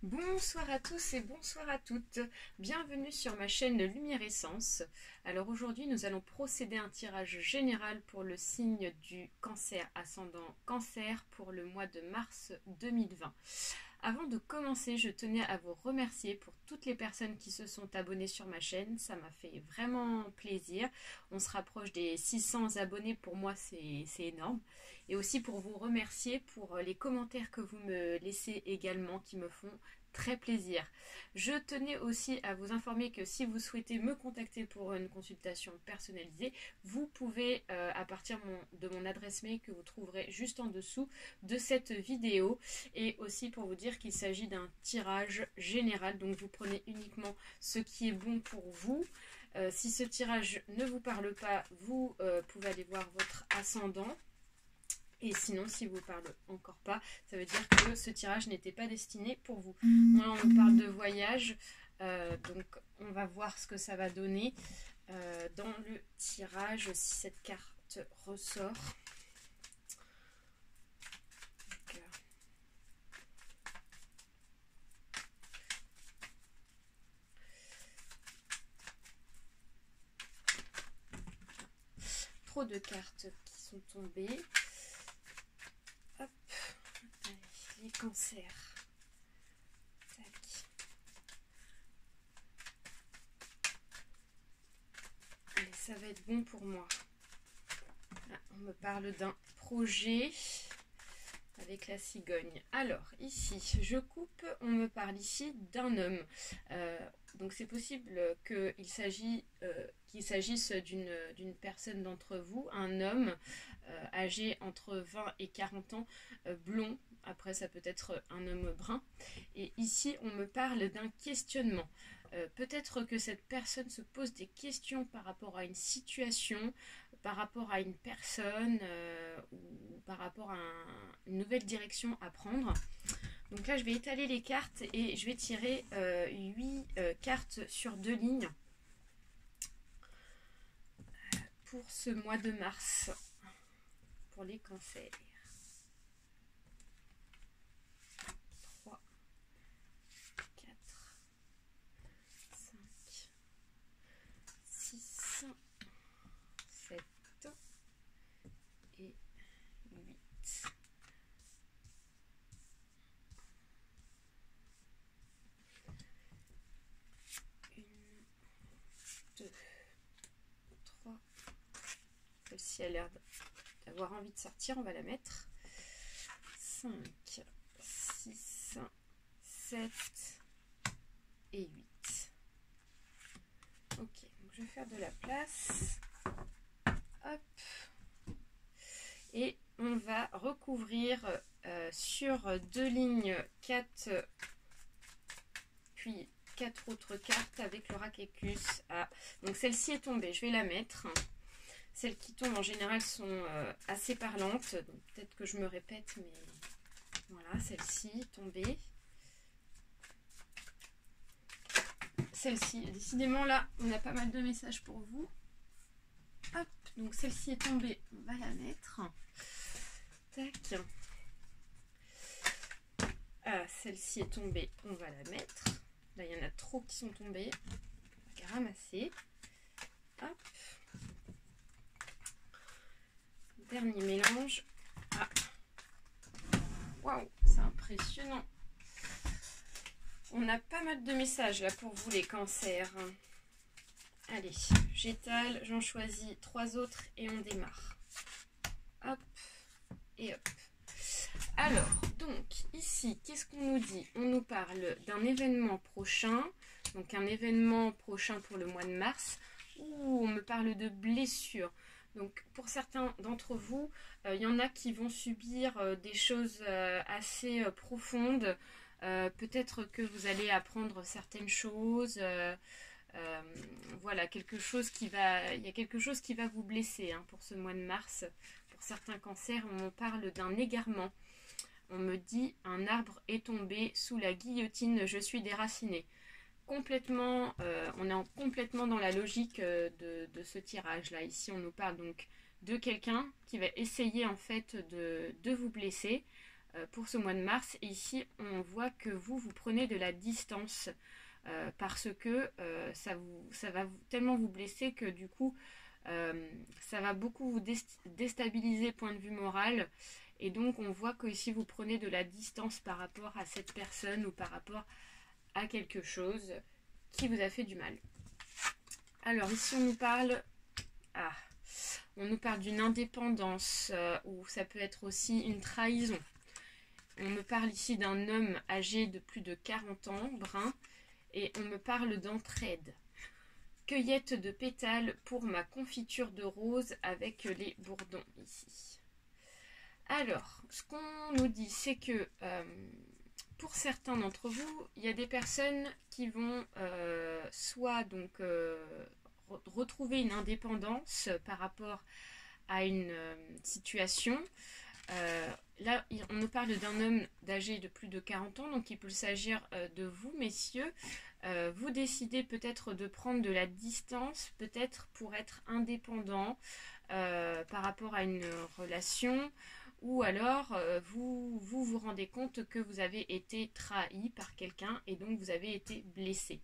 Bonsoir à tous et bonsoir à toutes. Bienvenue sur ma chaîne Lumière Essence. Alors aujourd'hui, nous allons procéder à un tirage général pour le signe du Cancer, ascendant Cancer pour le mois de mars 2020. Avant de commencer, je tenais à vous remercier pour toutes les personnes qui se sont abonnées sur ma chaîne. Ça m'a fait vraiment plaisir. On se rapproche des 600 abonnés. Pour moi, c'est énorme. Et aussi pour vous remercier pour les commentaires que vous me laissez également qui me font très plaisir. Je tenais aussi à vous informer que si vous souhaitez me contacter pour une consultation personnalisée, vous pouvez à partir de mon adresse mail que vous trouverez juste en dessous de cette vidéo, et aussi pour vous dire qu'il s'agit d'un tirage général, donc vous prenez uniquement ce qui est bon pour vous. Si ce tirage ne vous parle pas, vous pouvez aller voir votre ascendant. Et sinon, si vous ne parlez encore pas, ça veut dire que ce tirage n'était pas destiné pour vous. Là, on parle de voyage, donc on va voir ce que ça va donner dans le tirage, si cette carte ressort. Donc, trop de cartes qui sont tombées. Hop, allez, les cancers. Tac. Allez, ça va être bon pour moi. Là, on me parle d'un projet avec la cigogne. Alors, ici, je coupe, on me parle ici d'un homme. Donc, c'est possible qu'il s'agisse d'une personne d'entre vous, un homme âgé entre 20 et 40 ans, blond. Après, ça peut être un homme brun. Et ici, on me parle d'un questionnement. Peut-être que cette personne se pose des questions par rapport à une situation, par rapport à une personne ou par rapport à une nouvelle direction à prendre. Donc là, je vais étaler les cartes et je vais tirer 8 cartes sur 2 lignes pour ce mois de mars, pour les cancers. 3, 4, 5, 6, 7 et 8. Une, 2, 3. Celle-ci a l'air d'avoir envie de sortir, on va la mettre. 5, 6, 7 et 8. Ok, donc je vais faire de la place. Hop. Et on va recouvrir sur 2 lignes 4, puis 4 autres cartes avec le Rakécus. Ah, donc celle-ci est tombée, je vais la mettre. Celles qui tombent en général sont assez parlantes, donc peut-être que je me répète, mais voilà, celle-ci est tombée. Celle-ci, décidément là, on a pas mal de messages pour vous. Hop, donc celle-ci est tombée, on va la mettre. Tac. Ah, celle-ci est tombée, on va la mettre. Là, il y en a trop qui sont tombés. On va ramasser. Hop. Dernier mélange. Ah. Waouh, c'est impressionnant. On a pas mal de messages là pour vous les cancers. Allez, j'étale, j'en choisis 3 autres et on démarre. Hop et hop. Alors, donc ici, qu'est-ce qu'on nous dit? On nous parle d'un événement prochain, donc un événement prochain pour le mois de mars, où on me parle de blessures. Donc pour certains d'entre vous, il y en a qui vont subir des choses assez profondes. Peut-être que vous allez apprendre certaines choses. Voilà, il y a quelque chose qui va vous blesser pour ce mois de mars. Pour certains cancers, on me parle d'un égarement. On me dit un arbre est tombé sous la guillotine, je suis déraciné. Complètement, on est complètement dans la logique de ce tirage là. Ici on nous parle donc de quelqu'un qui va essayer en fait de vous blesser. pour ce mois de mars. Et ici, on voit que vous prenez de la distance parce que ça va tellement vous blesser que du coup, ça va beaucoup vous déstabiliser point de vue moral. Et donc, on voit que ici, vous prenez de la distance par rapport à cette personne ou par rapport à quelque chose qui vous a fait du mal. Alors, ici, on nous parle... Ah, on nous parle d'une indépendance ou ça peut être aussi une trahison. On me parle ici d'un homme âgé de plus de 40 ans, brun, et on me parle d'entraide. Cueillette de pétales pour ma confiture de rose avec les bourdons ici. Alors, ce qu'on nous dit, c'est que pour certains d'entre vous, il y a des personnes qui vont soit donc retrouver une indépendance par rapport à une situation. Là, on nous parle d'un homme âgé de plus de 40 ans, donc il peut s'agir de vous, messieurs. Vous décidez peut-être de prendre de la distance, peut-être pour être indépendant par rapport à une relation, ou alors vous rendez compte que vous avez été trahi par quelqu'un et donc vous avez été blessé.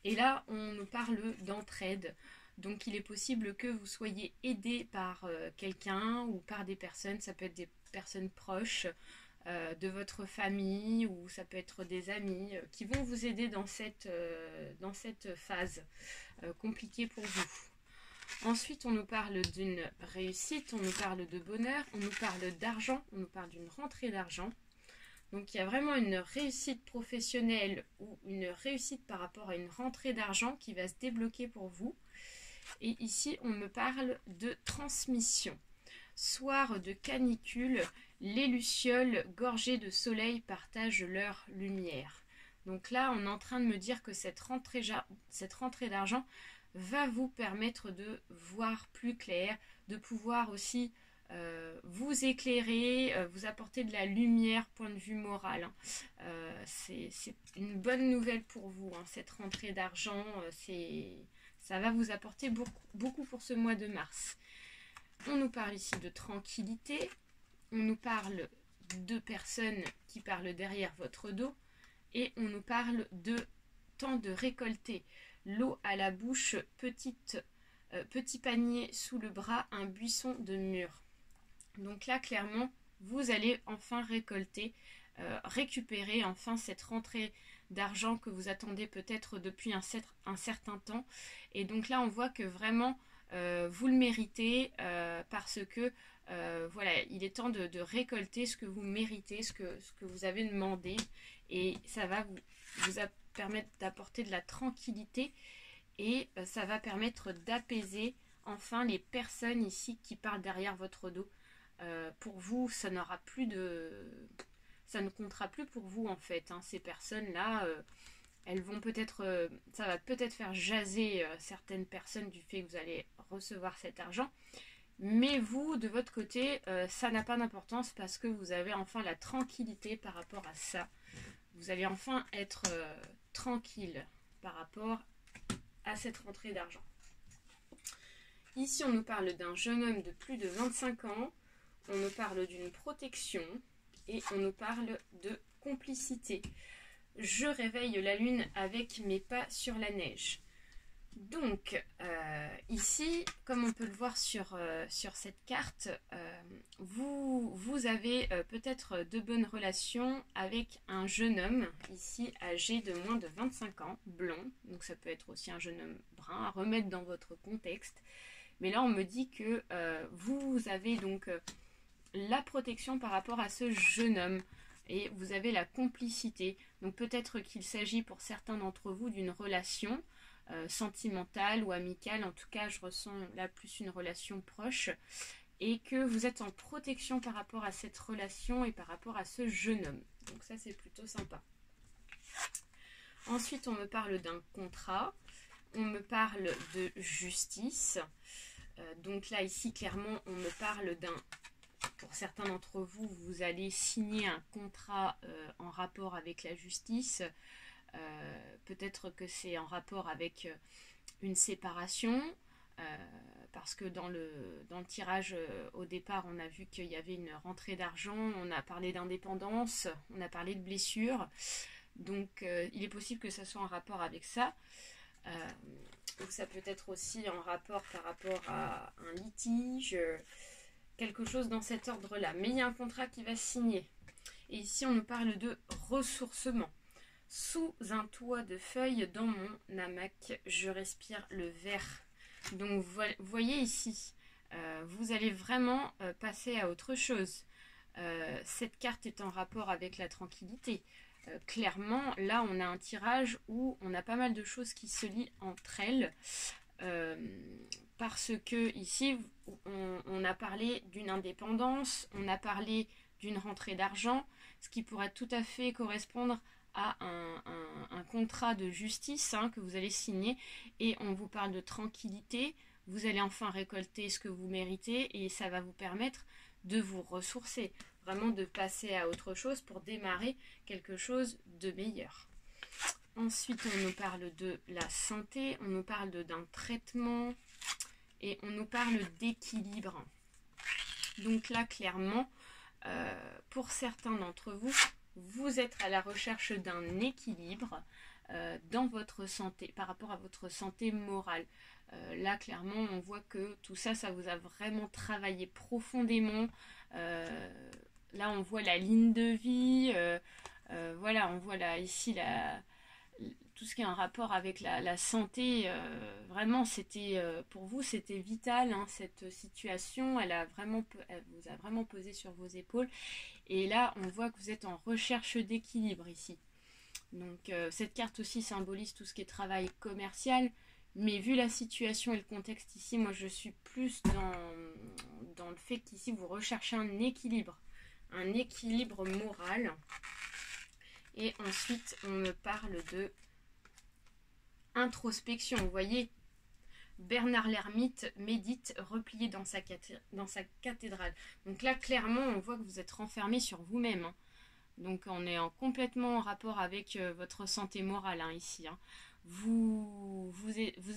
Et là, on nous parle d'entraide. Donc il est possible que vous soyez aidé par quelqu'un ou par des personnes, ça peut être des personnes proches de votre famille ou ça peut être des amis qui vont vous aider dans cette phase compliquée pour vous. Ensuite, on nous parle d'une réussite, on nous parle de bonheur, on nous parle d'argent, on nous parle d'une rentrée d'argent. Donc il y a vraiment une réussite professionnelle ou une réussite par rapport à une rentrée d'argent qui va se débloquer pour vous. Et ici, on me parle de transmission. Soir de canicule, les lucioles gorgées de soleil partagent leur lumière. Donc là, on est en train de me dire que cette rentrée d'argent va vous permettre de voir plus clair, de pouvoir aussi vous éclairer, vous apporter de la lumière, point de vue moral. C'est une bonne nouvelle pour vous, hein, cette rentrée d'argent, ça va vous apporter beaucoup pour ce mois de mars. On nous parle ici de tranquillité, on nous parle de personnes qui parlent derrière votre dos et on nous parle de temps de récolter. L'eau à la bouche, petit panier sous le bras, un buisson de mûres. Donc là, clairement, vous allez enfin récolter, récupérer enfin cette rentrée d'argent que vous attendez peut-être depuis un certain temps. Et donc là, on voit que vraiment, vous le méritez parce que voilà, il est temps de récolter ce que vous méritez, ce que vous avez demandé. Et ça va vous permettre d'apporter de la tranquillité et ça va permettre d'apaiser enfin les personnes ici qui parlent derrière votre dos. Pour vous, ça ne comptera plus pour vous en fait, hein. Ces personnes-là, elles vont peut-être, ça va peut-être faire jaser certaines personnes du fait que vous allez recevoir cet argent. Mais vous, de votre côté, ça n'a pas d'importance parce que vous avez enfin la tranquillité par rapport à ça. Vous allez enfin être tranquille par rapport à cette rentrée d'argent. Ici, on nous parle d'un jeune homme de plus de 25 ans. On nous parle d'une protection et on nous parle de complicité. Je réveille la lune avec mes pas sur la neige. Donc, ici, comme on peut le voir sur cette carte, vous avez peut-être de bonnes relations avec un jeune homme, ici âgé de moins de 25 ans, blond. Donc ça peut être aussi un jeune homme brun, à remettre dans votre contexte. Mais là, on me dit que vous avez donc la protection par rapport à ce jeune homme. Et vous avez la complicité. Donc peut-être qu'il s'agit pour certains d'entre vous d'une relation sentimentale ou amicale. En tout cas, je ressens là plus une relation proche. Et que vous êtes en protection par rapport à cette relation et par rapport à ce jeune homme. Donc ça, c'est plutôt sympa. Ensuite, on me parle d'un contrat. On me parle de justice. Donc là, ici, clairement, on me parle d'un... Pour certains d'entre vous, vous allez signer un contrat en rapport avec la justice. Peut-être que c'est en rapport avec une séparation. Parce que dans le tirage au départ, on a vu qu'il y avait une rentrée d'argent, on a parlé d'indépendance, on a parlé de blessures. Donc il est possible que ça soit en rapport avec ça. Ou ça peut être aussi en rapport par rapport à un litige, quelque chose dans cet ordre-là. Mais il y a un contrat qui va se signer. Et ici, on nous parle de ressourcement. Sous un toit de feuilles dans mon hamac, je respire le vert. Donc, vous voyez ici, vous allez vraiment passer à autre chose. Cette carte est en rapport avec la tranquillité. Clairement, là, on a un tirage où on a pas mal de choses qui se lient entre elles. Parce que ici, on a parlé d'une indépendance, on a parlé d'une rentrée d'argent, ce qui pourrait tout à fait correspondre à un contrat de justice que vous allez signer, et on vous parle de tranquillité. Vous allez enfin récolter ce que vous méritez et ça va vous permettre de vous ressourcer, vraiment de passer à autre chose pour démarrer quelque chose de meilleur. Ensuite, on nous parle de la santé, on nous parle d'un traitement et on nous parle d'équilibre. Donc là, clairement, pour certains d'entre vous, vous êtes à la recherche d'un équilibre dans votre santé, par rapport à votre santé morale. Là, clairement, on voit que tout ça, ça vous a vraiment travaillé profondément. Là, on voit la ligne de vie. Voilà, on voit là, ici, tout ce qui est en rapport avec la santé. Vraiment, c'était pour vous, c'était vital. Cette situation, elle vous a vraiment pesé sur vos épaules. Et là, on voit que vous êtes en recherche d'équilibre ici. Donc, cette carte aussi symbolise tout ce qui est travail commercial. Mais vu la situation et le contexte ici, moi je suis plus dans le fait qu'ici vous recherchez un équilibre moral. Et ensuite on me parle de introspection. Vous voyez, Bernard l'ermite médite replié dans sa cathédrale. Donc là clairement on voit que vous êtes renfermé sur vous-même. Donc on est complètement en rapport avec votre santé morale ici. Vous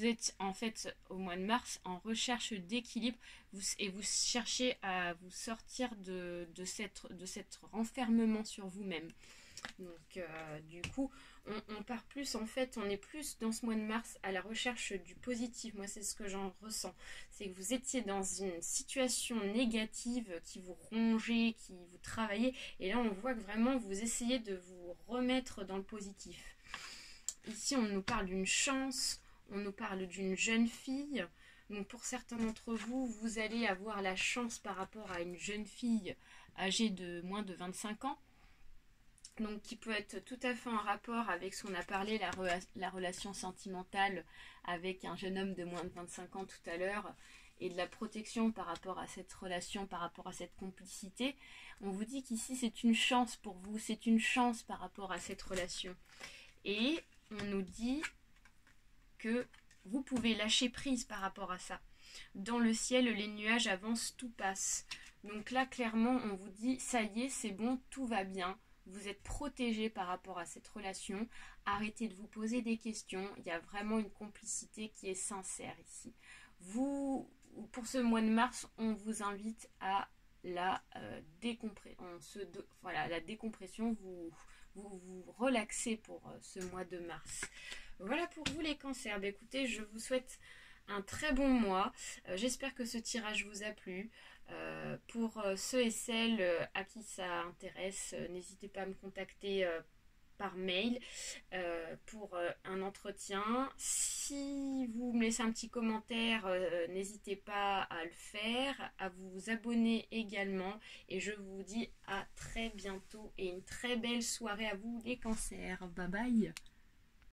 êtes en fait au mois de mars en recherche d'équilibre et vous cherchez à vous sortir de cet renfermement sur vous-même. Donc du coup on part plus, en fait on est plus dans ce mois de mars à la recherche du positif. Moi c'est ce que j'en ressens, c'est que vous étiez dans une situation négative qui vous rongeait, qui vous travaillait, et là on voit que vraiment vous essayez de vous remettre dans le positif. Ici, on nous parle d'une chance, on nous parle d'une jeune fille. Donc, pour certains d'entre vous, vous allez avoir la chance par rapport à une jeune fille âgée de moins de 25 ans. Donc, qui peut être tout à fait en rapport avec ce qu'on a parlé, la relation sentimentale avec un jeune homme de moins de 25 ans tout à l'heure, et de la protection par rapport à cette relation, par rapport à cette complicité. On vous dit qu'ici, c'est une chance pour vous, c'est une chance par rapport à cette relation. Et on nous dit que vous pouvez lâcher prise par rapport à ça. Dans le ciel, les nuages avancent, tout passe. Donc là, clairement, on vous dit, ça y est, c'est bon, tout va bien. Vous êtes protégé par rapport à cette relation. Arrêtez de vous poser des questions. Il y a vraiment une complicité qui est sincère ici. Pour ce mois de mars, on vous invite à la décompression. Vous relaxez pour ce mois de mars. Voilà pour vous les cancers. Écoutez, je vous souhaite un très bon mois. J'espère que ce tirage vous a plu. Pour ceux et celles à qui ça intéresse, n'hésitez pas à me contacter par mail pour un entretien. Si vous me laissez un petit commentaire, n'hésitez pas à le faire, à vous abonner également, et je vous dis à très bientôt et une très belle soirée à vous les cancers. Bye bye.